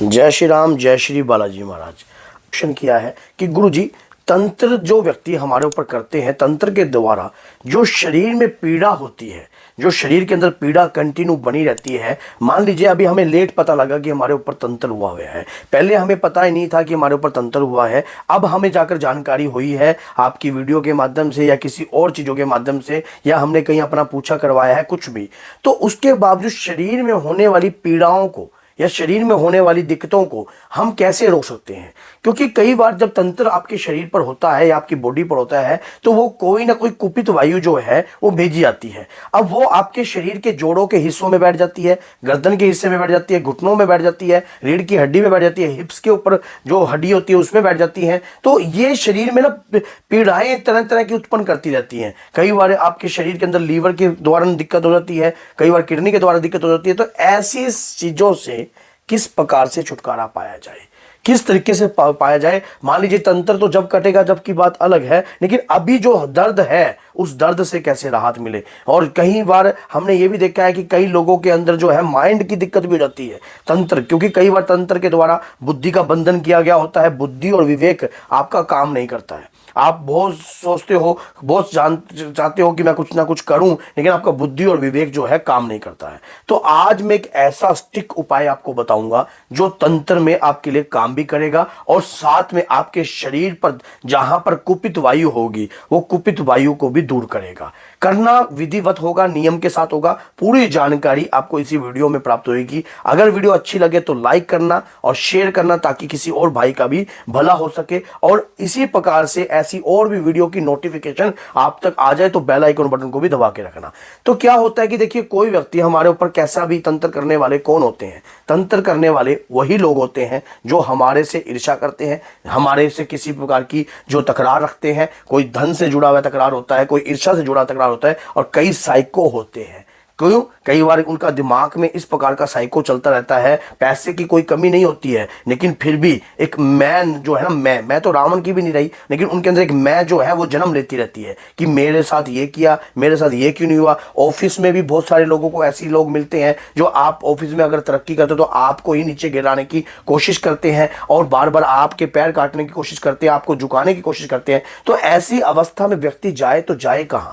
जय श्री राम, जय श्री बालाजी महाराज। क्वेश्चन किया है कि गुरुजी, तंत्र जो व्यक्ति हमारे ऊपर करते हैं, तंत्र के द्वारा जो शरीर में पीड़ा होती है, जो शरीर के अंदर पीड़ा कंटिन्यू बनी रहती है। मान लीजिए अभी हमें लेट पता लगा कि हमारे ऊपर तंत्र हुआ है, पहले हमें पता ही नहीं था कि हमारे ऊपर तंत्र हुआ है। अब हमें जाकर जानकारी हुई है आपकी वीडियो के माध्यम से या किसी और चीज़ों के माध्यम से, या हमने कहीं अपना पूछा करवाया है कुछ भी, तो उसके बावजूद शरीर में होने वाली पीड़ाओं को या शरीर में होने वाली दिक्कतों को हम कैसे रोक सकते हैं। क्योंकि कई बार जब तंत्र आपके शरीर पर होता है या आपकी बॉडी पर होता है तो वो कोई ना कोई कुपित वायु जो है वो भेजी जाती है। अब वो आपके शरीर के जोड़ों के हिस्सों में बैठ जाती है, गर्दन के हिस्से में बैठ जाती है, घुटनों में बैठ जाती है, रीढ़ की हड्डी में बैठ जाती है, हिप्स के ऊपर जो हड्डी होती है उसमें बैठ जाती है। तो ये शरीर में ना पीड़ाएं तरह तरह की उत्पन्न करती रहती हैं। कई बार आपके शरीर के अंदर लीवर के द्वारा दिक्कत हो जाती है, कई बार किडनी के द्वारा दिक्कत हो जाती है। तो ऐसी चीजों से किस प्रकार से छुटकारा पाया जाए, किस तरीके से पाया जाए। मान लीजिए तंत्र तो जब कटेगा जब की बात अलग है, लेकिन अभी जो दर्द है उस दर्द से कैसे राहत मिले। और कई बार हमने ये भी देखा है कि कई लोगों के अंदर जो है माइंड की दिक्कत भी हो जाती है तंत्र, क्योंकि कई बार तंत्र के द्वारा बुद्धि का बंधन किया गया होता है, बुद्धि और विवेक आपका काम नहीं करता है। आप बहुत सोचते हो, बहुत चाहते हो कि मैं कुछ ना कुछ करूं, लेकिन आपका बुद्धि और विवेक जो है काम नहीं करता है। तो आज मैं एक ऐसा स्टिक उपाय आपको बताऊंगा जो तंत्र में आपके लिए काम भी करेगा और साथ में आपके शरीर पर जहां पर कुपित वायु होगी वो कुपित वायु को भी दूर करेगा। करना विधिवत होगा, नियम के साथ होगा। पूरी जानकारी आपको इसी वीडियो में प्राप्त होगी। अगर वीडियो अच्छी लगे तो लाइक करना और शेयर करना ताकि किसी और भाई का भी भला हो सके, और इसी प्रकार से ऐसी और भी वीडियो की नोटिफिकेशन आप तक आ जाए तो बेल आइकन बटन को भी दबा के रखना। तो क्या होता है कि देखिए, कोई व्यक्ति हमारे ऊपर कैसा भी, तंत्र करने वाले कौन होते हैं? तंत्र करने वाले वही लोग होते हैं जो हमारे से ईर्ष्या करते हैं, हमारे से किसी प्रकार की जो तकरार रखते हैं। कोई धन से जुड़ा हुआ तकरार होता है, कोई ईर्ष्या से जुड़ा तकरार होता है, और कई साइको होते हैं। क्यों? कई बार उनका दिमाग में इस प्रकार का साइको चलता रहता है। पैसे की कोई कमी नहीं होती है, लेकिन फिर भी एक मैं जो है ना, मैं तो रावण की भी नहीं रही, लेकिन उनके अंदर एक मैं जो है वो जन्म लेती रहती है कि मेरे साथ ये किया, मेरे साथ ये क्यों नहीं हुआ। ऑफिस में भी बहुत सारे लोगों को ऐसे लोग मिलते हैं जो आप ऑफिस में अगर तरक्की करते हो तो आपको ही नीचे गिराने की कोशिश करते हैं और बार बार आपके पैर काटने की कोशिश करते हैं, आपको झुकाने की कोशिश करते हैं। तो ऐसी अवस्था में व्यक्ति जाए तो जाए कहां?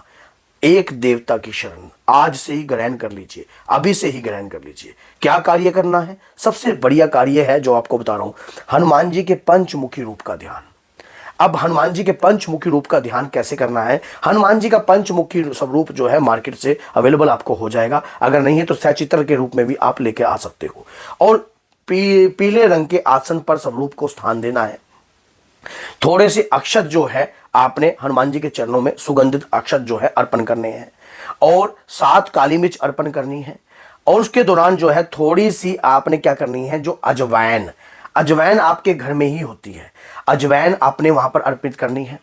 एक देवता की शरण आज से ही ग्रहण कर लीजिए, अभी से ही ग्रहण कर लीजिए। क्या कार्य करना है? सबसे बढ़िया कार्य है जो आपको बता रहा हूं, हनुमान जी के पंचमुखी रूप का ध्यान। अब हनुमान जी के पंचमुखी रूप का ध्यान कैसे करना है? हनुमान जी का पंचमुखी स्वरूप जो है मार्केट से अवेलेबल आपको हो जाएगा, अगर नहीं है तो सचित्र के रूप में भी आप लेके आ सकते हो। और पीले रंग के आसन पर स्वरूप को स्थान देना है। थोड़े से अक्षत जो है आपने हनुमान जी के चरणों में सुगंधित अक्षत जो है अर्पण करने हैं, और 7 काली मिर्च अर्पण करनी है। और उसके दौरान जो है थोड़ी सी आपने क्या करनी है, जो अजवैन आपके घर में ही होती है, अजवैन आपने वहां पर अर्पित करनी है।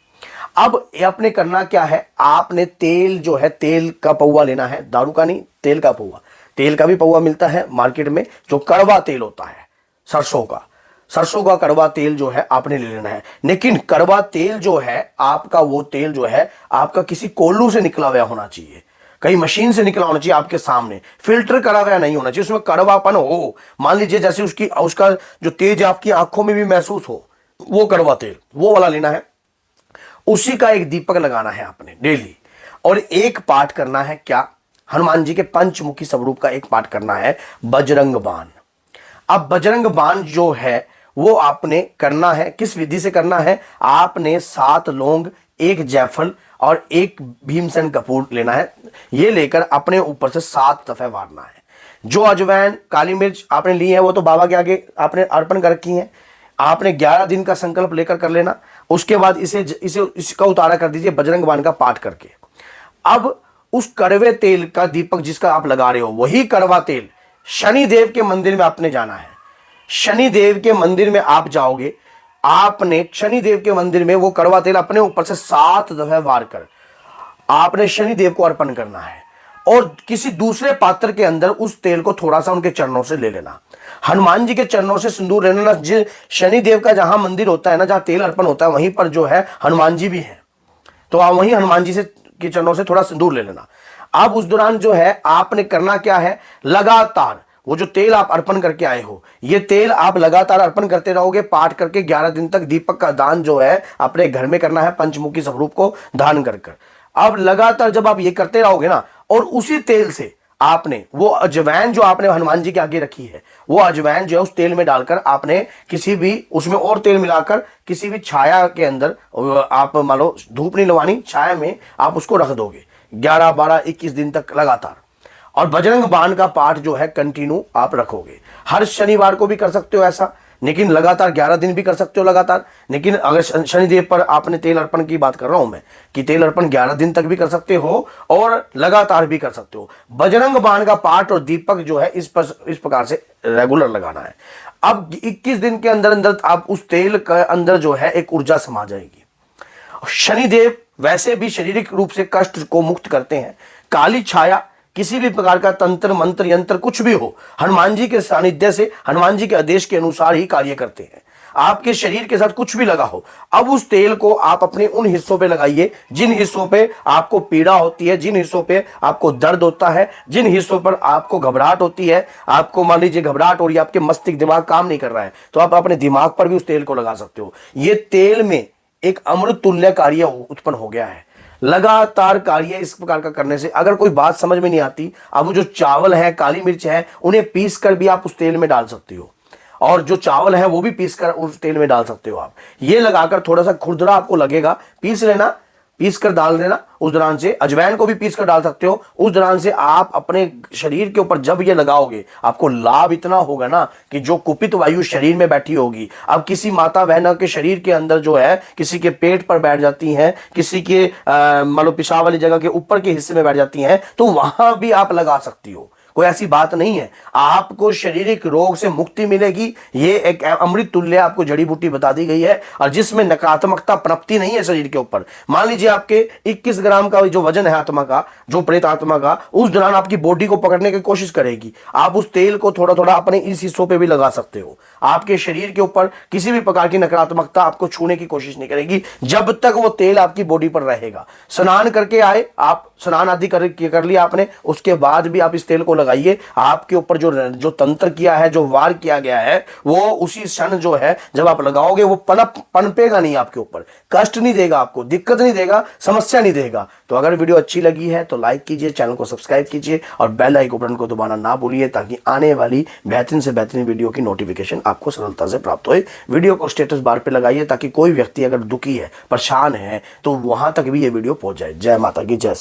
अब आपने करना क्या है, आपने तेल जो है, तेल का पौवा लेना है, दारू का नहीं, तेल का पौवा। तेल का भी पौवा मिलता है मार्केट में, जो कड़वा तेल होता है, सरसों का कड़वा तेल जो है आपने ले लेना है। लेकिन कड़वा तेल जो है आपका, वो तेल जो है आपका किसी कोल्हू से निकला हुआ होना चाहिए, कहीं मशीन से निकला होना चाहिए, आपके सामने फिल्टर करा हुआ नहीं होना चाहिए, उसमें कड़वापन हो। मान लीजिए जैसे उसका जो तेज आपकी आंखों में भी महसूस हो, वो कड़वा तेल वो वाला लेना है। उसी का एक दीपक लगाना है आपने डेली, और एक पाठ करना है। क्या? हनुमान जी के पंचमुखी स्वरूप का एक पाठ करना है, बजरंग बाण। अब बजरंग बाण जो है वो आपने करना है, किस विधि से करना है? आपने 7 लौंग, 1 जायफल और 1 भीमसेन कपूर लेना है। ये लेकर अपने ऊपर से 7 दफे वारना है। जो अजवाइन, काली मिर्च आपने ली है वो तो बाबा के आगे आपने अर्पण कर रखी है। आपने 11 दिन का संकल्प लेकर कर लेना। उसके बाद इसका उतारा कर दीजिए बजरंग बाण का पाठ करके। अब उस कड़वे तेल का दीपक जिसका आप लगा रहे हो, वही कड़वा तेल शनिदेव के मंदिर में आपने जाना है। शनिदेव के मंदिर में आप जाओगे, आपने शनिदेव के मंदिर में वो कड़वा तेल अपने ऊपर से 7 दफे वार कर आपने शनिदेव को अर्पण करना है। और किसी दूसरे पात्र के अंदर उस तेल को थोड़ा सा उनके चरणों से ले लेना। हनुमान जी के चरणों से सिंदूर लेना। शनिदेव का जहां मंदिर होता है ना, जहां तेल अर्पण होता है, वहीं पर जो है हनुमान जी भी है, तो आप वहीं हनुमान जी से के चरणों से थोड़ा सिंदूर ले लेना। अब उस दौरान जो है आपने करना क्या है, लगातार वो जो तेल आप अर्पण करके आए हो, ये तेल आप लगातार अर्पण करते रहोगे, पाठ करके 11 दिन तक। दीपक का दान जो है अपने घर में करना है, पंचमुखी स्वरूप को धारण कर कर। अब लगातार जब आप ये करते रहोगे ना, और उसी तेल से आपने वो अजवाइन जो आपने हनुमान जी के आगे रखी है, वो अजवाइन जो है उस तेल में डालकर आपने किसी भी, उसमें और तेल मिलाकर किसी भी छाया के अंदर, आप मान लो धूप नहीं लगानी, छाया में आप उसको रख दोगे 11, 12, 21 दिन तक लगातार। और बजरंग बाण का पाठ जो है कंटिन्यू आप रखोगे। हर शनिवार को भी कर सकते हो ऐसा, लेकिन लगातार 11 दिन भी कर सकते हो लगातार। लेकिन अगर शनिदेव पर आपने तेल अर्पण की बात कर रहा हूं मैं, कि तेल अर्पण 11 दिन तक भी कर सकते हो और लगातार भी कर सकते हो। बजरंग बाण का पाठ और दीपक जो है इस प्रकार से रेगुलर लगाना है। अब 21 दिन के अंदर अंदर आप उस तेल के अंदर जो है एक ऊर्जा समा जाएगी। शनिदेव वैसे भी शारीरिक रूप से कष्ट को मुक्त करते हैं। काली छाया, किसी भी प्रकार का तंत्र मंत्र यंत्र कुछ भी हो, हनुमान जी के सानिध्य से, हनुमान जी के आदेश के अनुसार ही कार्य करते हैं। आपके शरीर के साथ कुछ भी लगा हो, अब उस तेल को आप अपने उन हिस्सों पे लगाइए जिन हिस्सों पे आपको पीड़ा होती है, जिन हिस्सों पे आपको दर्द होता है, जिन हिस्सों पर आपको घबराहट होती है। आपको मान लीजिए घबराहट हो रही है, आपके मस्तिष्क दिमाग काम नहीं कर रहा है, तो आप अपने दिमाग पर भी उस तेल को लगा सकते हो। ये तेल में एक अमृत तुल्य कार्य उत्पन्न हो गया है। लगातार कार्य इस प्रकार का करने से, अगर कोई बात समझ में नहीं आती, अब वो जो चावल है, काली मिर्च है, उन्हें पीस कर भी आप उस तेल में डाल सकते हो, और जो चावल है वो भी पीस कर उस तेल में डाल सकते हो आप। ये लगाकर थोड़ा सा खुरदरा आपको लगेगा, पीस लेना, पीस कर डाल देना। उस दौरान से अजवाइन को भी पीस कर डाल सकते हो। उस दौरान से आप अपने शरीर के ऊपर जब ये लगाओगे, आपको लाभ इतना होगा ना कि जो कुपित वायु शरीर में बैठी होगी, अब किसी माता बहना के शरीर के अंदर जो है, किसी के पेट पर बैठ जाती हैं, किसी के मान लो पेशाब वाली जगह के ऊपर के हिस्से में बैठ जाती हैं, तो वहां भी आप लगा सकती हो। कोई ऐसी बात नहीं है, आपको शारीरिक रोग से मुक्ति मिलेगी। ये एक अमृत तुल्य आपको जड़ी बूटी बता दी गई है, और जिसमें नकारात्मकता पनपती नहीं है शरीर के ऊपर। मान लीजिए आपके 21 ग्राम का जो वजन है आत्मा का, जो प्रेत आत्मा का, उस दौरान आपकी बॉडी को पकड़ने की कोशिश करेगी। आप उस तेल को थोड़ा थोड़ा अपने इस हिस्सों पे भी लगा सकते हो। आपके शरीर के ऊपर किसी भी प्रकार की नकारात्मकता आपको छूने की कोशिश नहीं करेगी, जब तक वो तेल आपकी बॉडी पर रहेगा। स्नान करके आए आप, स्नान आदि कर लिया आपने, उसके बाद भी आप इस तेल को लगाइए। आपके ऊपर जो तंत्र किया है, जो वार किया गया है, वो उसी क्षण जो है जब आप लगाओगे, वो पनपेगा नहीं, आपके ऊपर कष्ट नहीं देगा, आपको दिक्कत नहीं देगा, समस्या नहीं देगा। तो अगर वीडियो अच्छी लगी है तो लाइक कीजिए, चैनल को सब्सक्राइब कीजिए और बेल आइकन बटन को दबाना ना भूलिए, ताकि आने वाली बेहतरीन से बेहतरीन वीडियो की नोटिफिकेशन आपको सरलता से प्राप्त हो। वीडियो को स्टेटस बार पे लगाइए, ताकि कोई व्यक्ति अगर दुखी है, परेशान है, तो वहां तक भी ये वीडियो पहुंच जाए। जय माता की जय।